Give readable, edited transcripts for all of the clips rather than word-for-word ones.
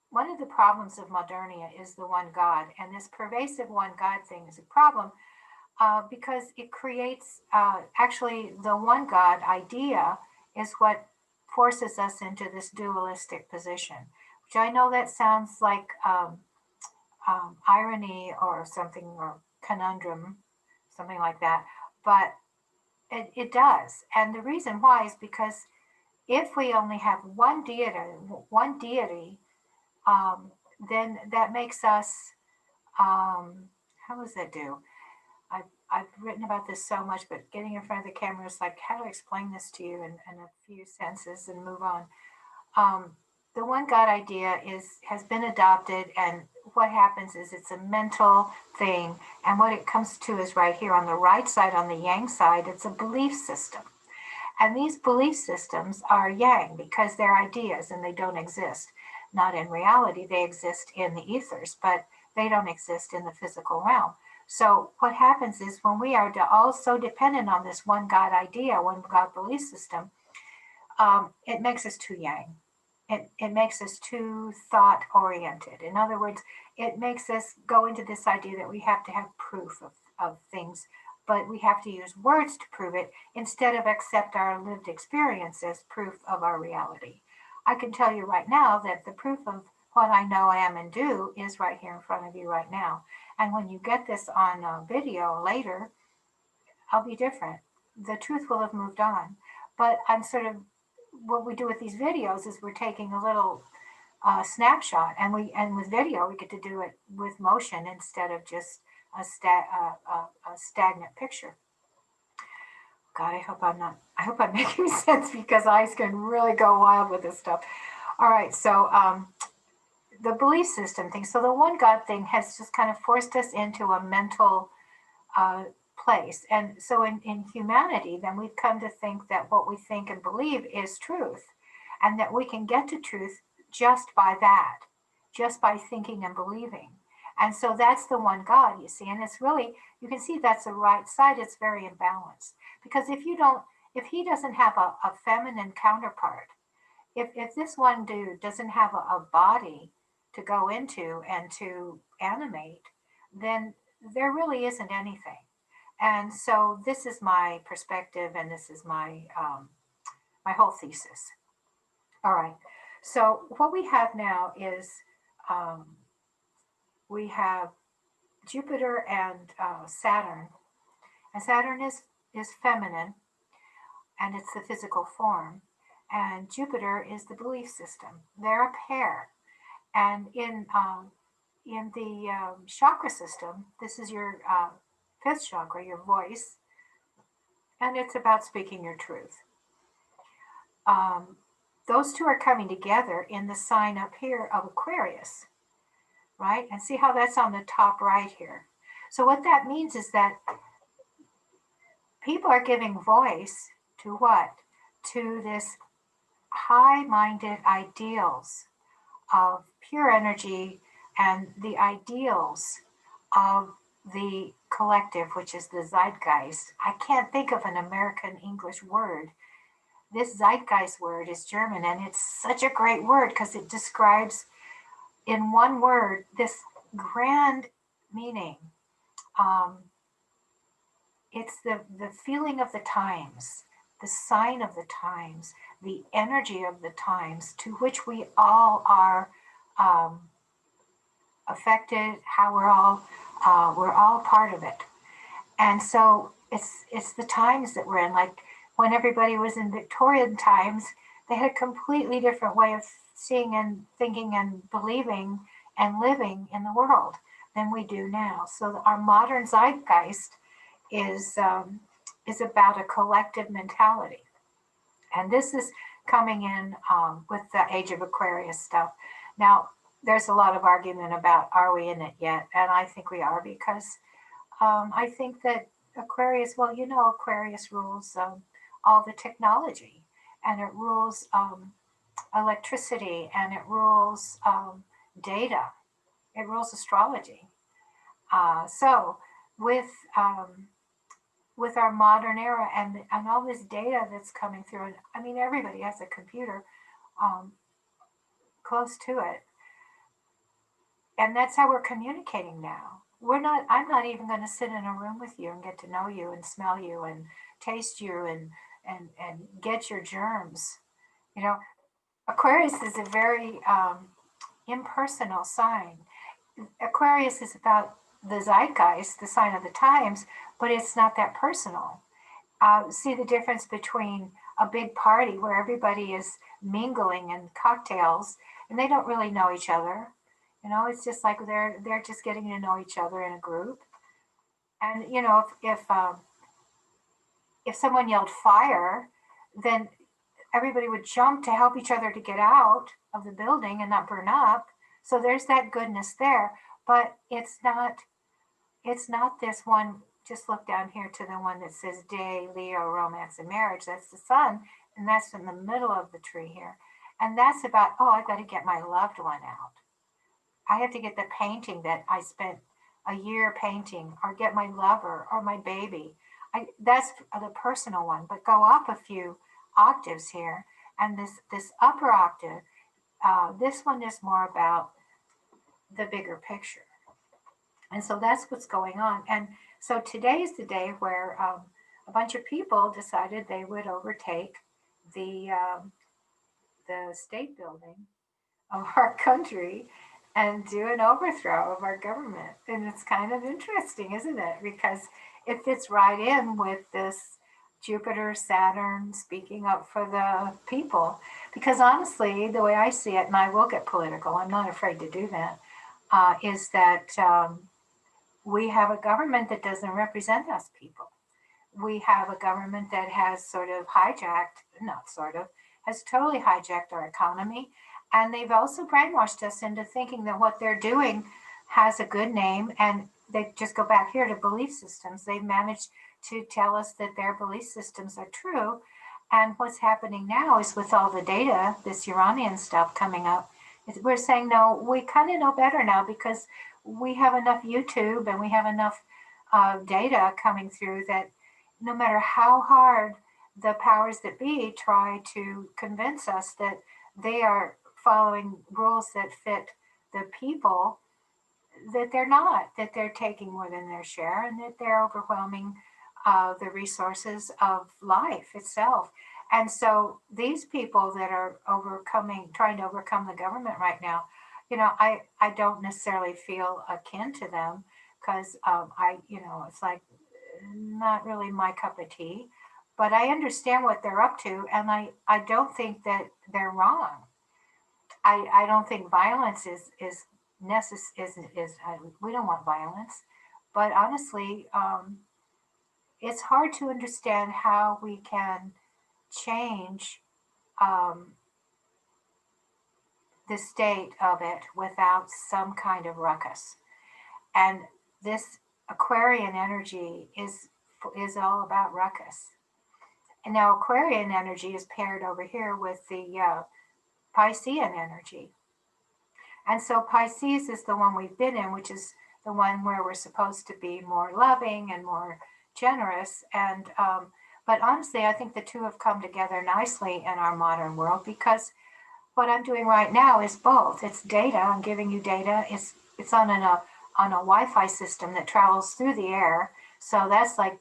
one of the problems of modernia is the one God, and this pervasive one God thing is a problem because it creates actually the one God idea is what forces us into this dualistic position, which I know that sounds like irony or something, or conundrum, something like that, but it does. And the reason why is because if we only have one deity, um, then that makes us, how does that do? I've written about this so much, but getting in front of the camera is like, how do I explain this to you in a few sentences and move on? Um, the one God idea has been adopted, and what happens is it's a mental thing, and what it comes to is right here on the right side, on the yang side, it's a belief system. And these belief systems are yang because they're ideas and they don't exist. Not in reality, they exist in the ethers, but they don't exist in the physical realm. So what happens is when we are all so dependent on this one God idea, one God belief system, it makes us too yang. It makes us too thought oriented. In other words, it makes us go into this idea that we have to have proof of things, but we have to use words to prove it instead of accept our lived experience as proof of our reality. I can tell you right now that the proof of what I know, am, and do is right here in front of you right now. And when you get this on video later, I'll be different. The truth will have moved on. But I'm sort of, what we do with these videos is we're taking a little snapshot, and with video we get to do it with motion instead of just a stagnant picture. God, I hope I'm making sense because eyes can really go wild with this stuff. All right, so the belief system thing. So the one God thing has just kind of forced us into a mental uh, place. And so in humanity, then we've come to think that what we think and believe is truth, and that we can get to truth just by that, just by thinking and believing. And so that's the one God, you see. And it's really, you can see that's the right side. It's very imbalanced. Because if he doesn't have a feminine counterpart, if this one dude doesn't have a body to go into and to animate, then there really isn't anything. And so this is my perspective, and this is my whole thesis. All right. So what we have now is um, we have Jupiter and Saturn, and Saturn is feminine, and it's the physical form, and Jupiter is the belief system. They're a pair, and in the chakra system, this is your fifth chakra, your voice, and it's about speaking your truth. Um, those two are coming together in the sign up here of Aquarius, right? And see how that's on the top right here. So what that means is that people are giving voice to what? To this high-minded ideals of pure energy and the ideals of the collective, which is the zeitgeist. I can't think of an American English word. This zeitgeist word is German, and it's such a great word because it describes in one word this grand meaning. Um, it's the feeling of the times, the sign of the times, the energy of the times to which we all are affected, how we're all part of it. And so it's the times that we're in. Like when everybody was in Victorian times, they had a completely different way of seeing and thinking and believing and living in the world than we do now. So our modern zeitgeist is about a collective mentality, and this is coming in with the Age of Aquarius stuff. Now, there's a lot of argument about are we in it yet, and I think we are because I think that Aquarius, well, you know, Aquarius rules all the technology, and it rules electricity, and it rules data, it rules astrology. So with our modern era and all this data that's coming through, and I mean everybody has a computer close to it. And that's how we're communicating now. I'm not even going to sit in a room with you and get to know you and smell you and taste you and get your germs. You know, Aquarius is a very impersonal sign. Aquarius is about the zeitgeist, the sign of the times, but it's not that personal. See the difference between a big party where everybody is mingling and cocktails and they don't really know each other. It's just like they're just getting to know each other in a group. And if someone yelled fire, then everybody would jump to help each other to get out of the building and not burn up. So there's that goodness there, but it's not this one. Just look down here to the one that says day, Leo, romance, and marriage. That's the sun, and that's in the middle of the tree here. And that's about, oh, I've got to get my loved one out. I have to get the painting that I spent a year painting, or get my lover or my baby. That's the personal one, but go up a few octaves here, and this upper octave, this one is more about the bigger picture. And so that's what's going on. And so today is the day where a bunch of people decided they would overtake the state building of our country and do an overthrow of our government. And it's kind of interesting, isn't it? Because it fits right in with this Jupiter, Saturn speaking up for the people. Because honestly, the way I see it, and I will get political, I'm not afraid to do that, is that we have a government that doesn't represent us people. We have a government that has sort of hijacked, not sort of, has totally hijacked our economy. And they've also brainwashed us into thinking that what they're doing has a good name. And they just go back here to belief systems. They've managed to tell us that their belief systems are true. And what's happening now is with all the data, this Uranian stuff coming up, we're saying, no, we kind of know better now because we have enough YouTube and we have enough data coming through that no matter how hard the powers that be try to convince us that they are following rules that fit the people, that they're not, that they're taking more than their share and that they're overwhelming the resources of life itself. And so these people that are trying to overcome the government right now, I don't necessarily feel akin to them because it's like not really my cup of tea, but I understand what they're up to, and I don't think that they're wrong. I don't think violence is necessary. We don't want violence, but honestly, it's hard to understand how we can change um, the state of it without some kind of ruckus. And this Aquarian energy is all about ruckus. And now Aquarian energy is paired over here with the Piscean energy. And so Pisces is the one we've been in, which is the one where we're supposed to be more loving and more generous. And but honestly, I think the two have come together nicely in our modern world because what I'm doing right now is both. It's data. I'm giving you data. It's on a Wi-Fi system that travels through the air. So that's like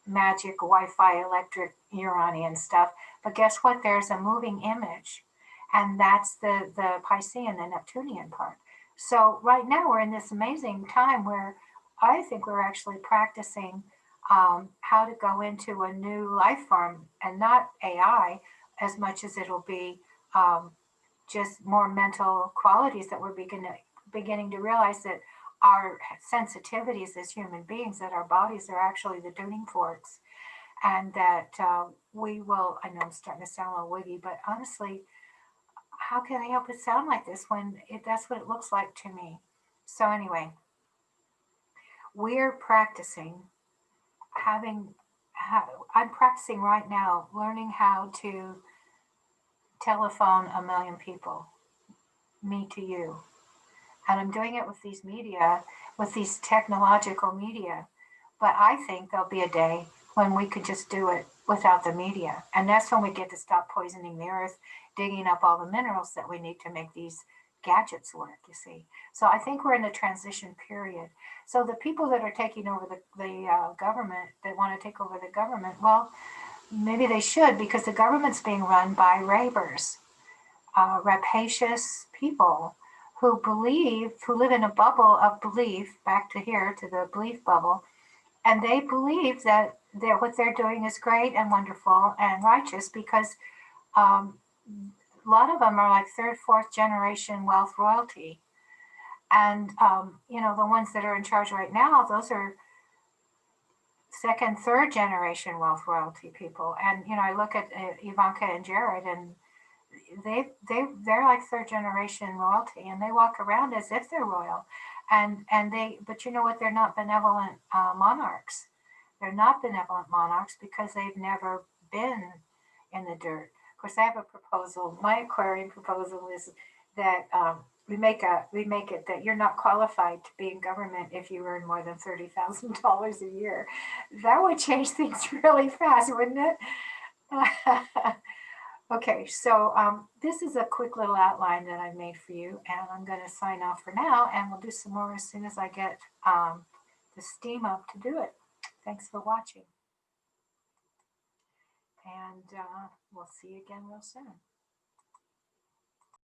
magic Wi-Fi, electric Uranian stuff. But guess what? There's a moving image, and that's the Piscean, the Neptunian part. So right now we're in this amazing time where I think we're actually practicing how to go into a new life form and not AI as much as it'll be just more mental qualities that we're beginning to realize that our sensitivities as human beings, that our bodies are actually the tuning forks, and that we will. I know I'm starting to sound a little wiggy, but honestly, how can I help it sound like this when that's what it looks like to me? So anyway, we're practicing I'm practicing right now learning how to telephone a million people, me to you. And I'm doing it with these media, with these technological media. But I think there'll be a day when we could just do it without the media. And that's when we get to stop poisoning the earth, digging up all the minerals that we need to make these gadgets work, you see. So I think we're in a transition period. So the people that are taking over the government, that want to take over the government, well, maybe they should, because the government's being run by ravers, rapacious people who live in a bubble of belief, back to here, to the belief bubble, and they believe that what they're doing is great and wonderful and righteous because um, a lot of them are like third, fourth generation wealth royalty. And, the ones that are in charge right now, those are second, third generation wealth royalty people. And, I look at Ivanka and Jared, and they're like third generation royalty, and they walk around as if they're royal. But you know what? They're not benevolent monarchs. They're not benevolent monarchs because they've never been in the dirt. Of course, I have a proposal. My Aquarian proposal is that we make it that you're not qualified to be in government if you earn more than $30,000 a year. That would change things really fast, wouldn't it? Okay, so this is a quick little outline that I made for you, and I'm going to sign off for now, and we'll do some more as soon as I get the steam up to do it. Thanks for watching, and we'll see you again real soon.